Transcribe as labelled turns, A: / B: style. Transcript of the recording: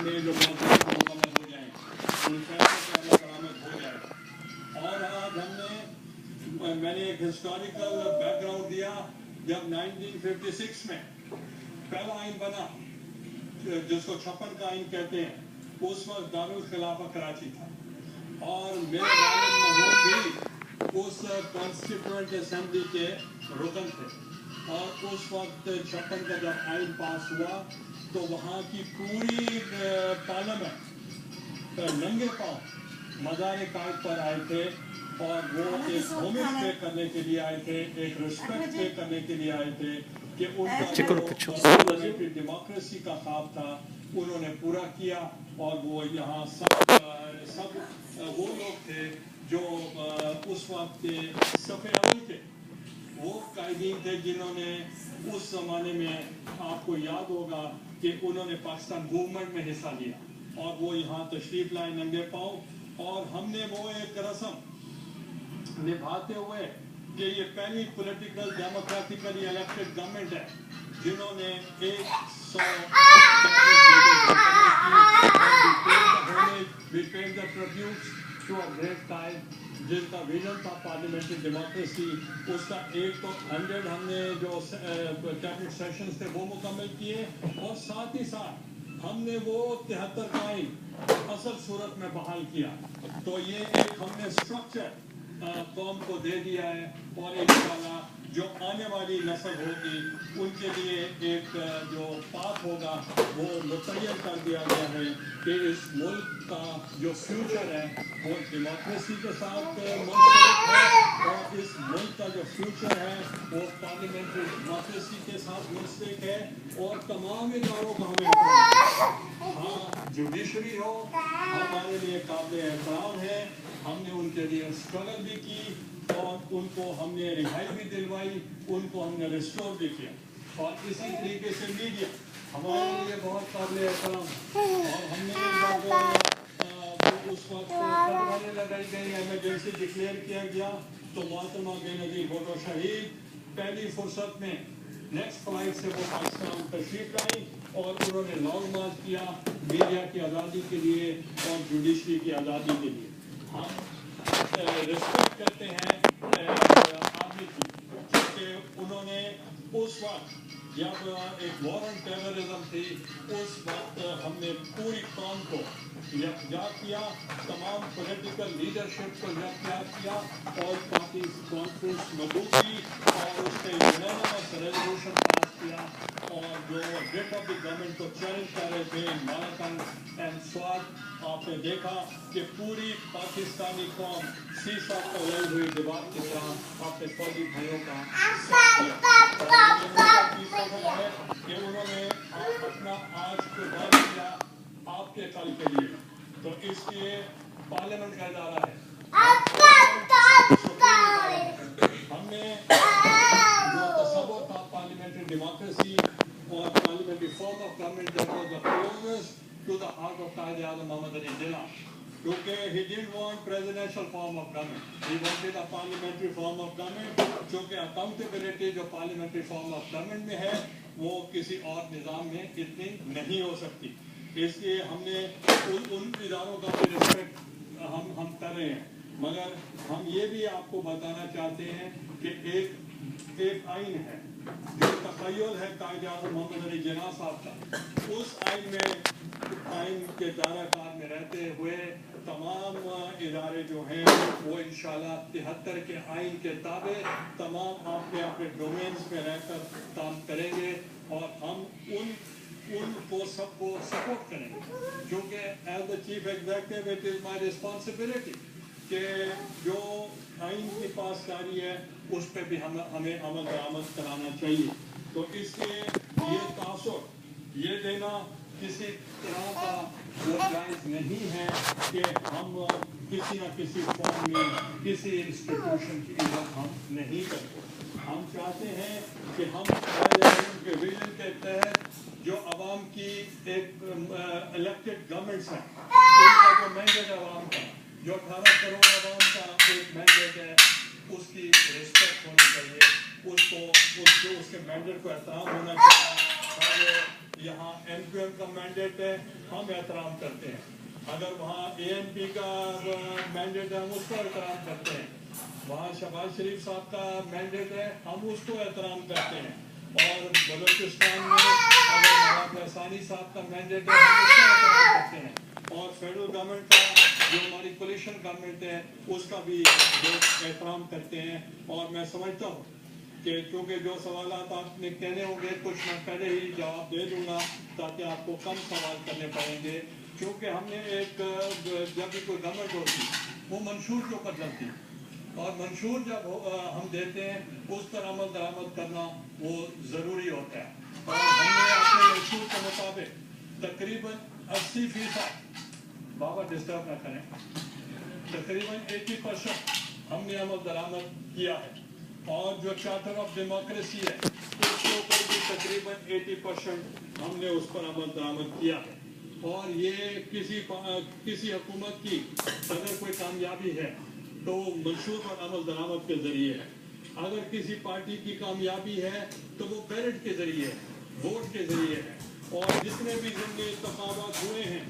A: تھے جو बहुत मुकम्मल हो जाएंगे, उन फैसलों पे अमल दरामद हो जाएगा। और आज मैंने एक हिस्टोरिकल बैकग्राउंड दिया, जब 1956 में पहला आइन बना जिसको 56 का आइन कहते हैं, उस वक्त दारुल खिलाफा कराची था और मेरे वालिद मरहूम भी उस कॉन्स्टिट्यूएंट असेंबली के रुकन थे। और उस वक्त 56 का जब आइन पास हुआ तो वहाँ की पूरी पार्लियामेंट नंगे पाँव मज़ार कायद पर आए थे और वो एक होमेज पे करने के लिए आए थे, एक रिस्पेक्ट पे करने के लिए आए थे कि उनका डेमोक्रेसी का ख्वाब था उन्होंने पूरा किया। और वो यहाँ सब वो लोग थे जो उस वक्त के सफ़े अव्वल के वो कायदीन थे जिन्होंने उस ज़माने में आपको याद होगा कि उन्होंने पाकिस्तान मूवमेंट में हिस्सा लिया और वो यहाँ तशरीफ लाए नंगे पाँव। और हमने वो एक रस्म निभाते हुए कि ये पहली पॉलिटिकल डेमोक्रेटिकली इलेक्टेड गवर्नमेंट है जिन्होंने 100 जिसका विजन था पार्लियामेंट्री डेमोक्रेसी, उसका एक तो 100 हमने जो कैबिनेट सेशंस थे वो मुकम्मल किए और साथ ही साथ हमने वो 73 का आइन असल सूरत में बहाल किया। तो ये एक हमने स्ट्रक्चर कौम को दे दिया है और इंशाल्लाह जो आने वाली नस्ल होगी उनके लिए एक जो पाथ होगा वो मुतय्यन कर दिया गया है कि इस मुल्क का जो फ्यूचर है वो डेमोक्रेसी के साथ मुंसलिक है और इस मुल्क का जो फ्यूचर है वो पार्लियामेंट्री डेमोक्रेसी के साथ मुंसलिक है। और तमाम इदारों को हमें हाँ जुडिशरी हो हमारे लिए काबिल एहतराम है, हमने उनके लिए स्ट्रगल भी की और उनको हमने रिहाई भी दिलवाई, उनको हमने रिस्टोर भी किया। और इसी तरीके से मीडिया हमारे लिए बहुत काबिल एहतराम और हमने जब उस वक्त खबरें लगाई गई, एमरजेंसी डिक्लेयर किया गया तो मोहतरमा बेनज़ीर भुट्टो शहीद पहली फुर्सत में नेक्स्ट फ्लाइट से वो पाकिस्तान तशरीफ लाई और उन्होंने लॉन्ग मार्च किया मीडिया की आज़ादी के लिए और जुडिशरी की आज़ादी के लिए। हम रिस्पेक्ट करते हैं आर्मी की क्योंकि उन्होंने उस वक्त जब एक वॉर ऑन टेररिज्म थी उस वक्त हमने पूरी कौम को यकजा किया, तमाम पॉलिटिकल लीडरशिप को यकजा किया और पार्टी कॉन्फ्रेंस मदू की और उससे यूनानिमस रेजोल्यूशन पास किया। और जो हेड ऑफ द गवर्नमेंट को चैलेंज कर रहे थे मालाकन एंड स्वाद, आपने देखा कि पूरी पाकिस्तानी कौम सीसा को लई हुई दीवार की तरह अपने फौजी भाइयों का साथ दिया कि उन्होंने अपना आज कुर्बान किया आपके कल के लिए। तो इसलिए पार्लियामेंट का इदारा है, हमने जो तस्वुर था पार्लियामेंट्री डेमोक्रेसी और parliamentary form of government that was the closest to the heart of Quaid-e Azam Mohammad Ali Jinnah, क्योंकि he didn't want presidential form of government, he wanted a parliamentary form of government, क्योंकि अकाउंटेबिलिटी जो पार्लियामेंट्री फॉर्म ऑफ गवर्नमेंट में है वो किसी और निज़ाम में इतनी नहीं हो सकती। इसलिए हमने उन इदारों का भी रिस्पेक्ट हम कर रहे हैं, मगर हम ये भी आपको बताना चाहते हैं कि एक आइन है जो तखय्युल है कायदे आज़म मोहम्मद अली जिन्ना साहब का, उस आइन के दायराकार में रहते हुए तमाम इदारे जो हैं वो इंशाल्लाह 73 के आइन के ताबे तमाम अपने अपने डोमेन्स में रहकर काम करेंगे और हम उनको सबको सपोर्ट करेंगे, क्योंकि as the chief executive it is my responsibility कि जो आइन की पासदारी है उस पर भी हमें अमल दरामद कराना चाहिए। तो इसलिए ये तासुर ये देना किसी तरह का वो जायज़ नहीं है कि हम किसी न किसी फॉर्म में किसी इंस्टीट्यूशन की इज्जत हम नहीं करते। हम चाहते हैं कि हम के विजन के तहत जो आवाम की एक इलेक्टेड गवर्नमेंट्स हैं उनका जो मैंडेट आवाम का जो 18 करोड़ आवाम का एक मैंडेट है उसकी रिस्पेक्ट होनी चाहिए, उसके मैंडेट को एहतराम होना चाहिए اور یہاں NQM کا مینڈیٹ ہے ہم احترام کرتے ہیں، اگر وہاں ANP کا مینڈیٹ ہے ہم اس کو احترام کرتے ہیں، وہاں شہباز شریف صاحب کا مینڈیٹ ہے ہم اس کو احترام کرتے ہیں، اور بلوچستان میں اگر نواب احسانی صاحب کا مینڈیٹ ہے ہم اس کو احترام کرتے ہیں، اور فیڈرل گورنمنٹ کا جو ہماری کولیشن گورنمنٹ ہے اس کا بھی لوگ احترام کرتے ہیں۔ اور میں سمجھتا ہوں کہ چونکہ جو سوالات آپ نے کہنے ہوں گے کچھ میں پہلے ہی جواب دے دوں گا تاکہ آپ کو کم سوال کرنے پڑیں گے، کیونکہ ہم نے ایک جب بھی کوئی گورنمنٹ ہوتی وہ منشور کے اوپر چلتی، اور منشور جب ہم دیتے ہیں اس پر عمل درآمد کرنا وہ ضروری ہوتا ہے، اور ہم نے اپنے منشور کے مطابق تقریباً 80% بابا ڈسٹرب نہ کریں، تقریباً 80% ہم نے عمل درآمد کیا ہے، اور جو چارٹر آف ڈیموکریسی ہے اس کے اوپر بھی تقریباً 80% ہم نے اس پر عمل درآمد کیا ہے، اور یہ کسی حکومت کی اگر کوئی کامیابی ہے تو منشور پر عمل درآمد کے ذریعے ہے، اگر کسی پارٹی کی کامیابی ہے تو وہ بیلٹ کے ذریعے ہے، ووٹ کے ذریعے ہے، اور جتنے بھی ضمنی انتخابات ہوئے ہیں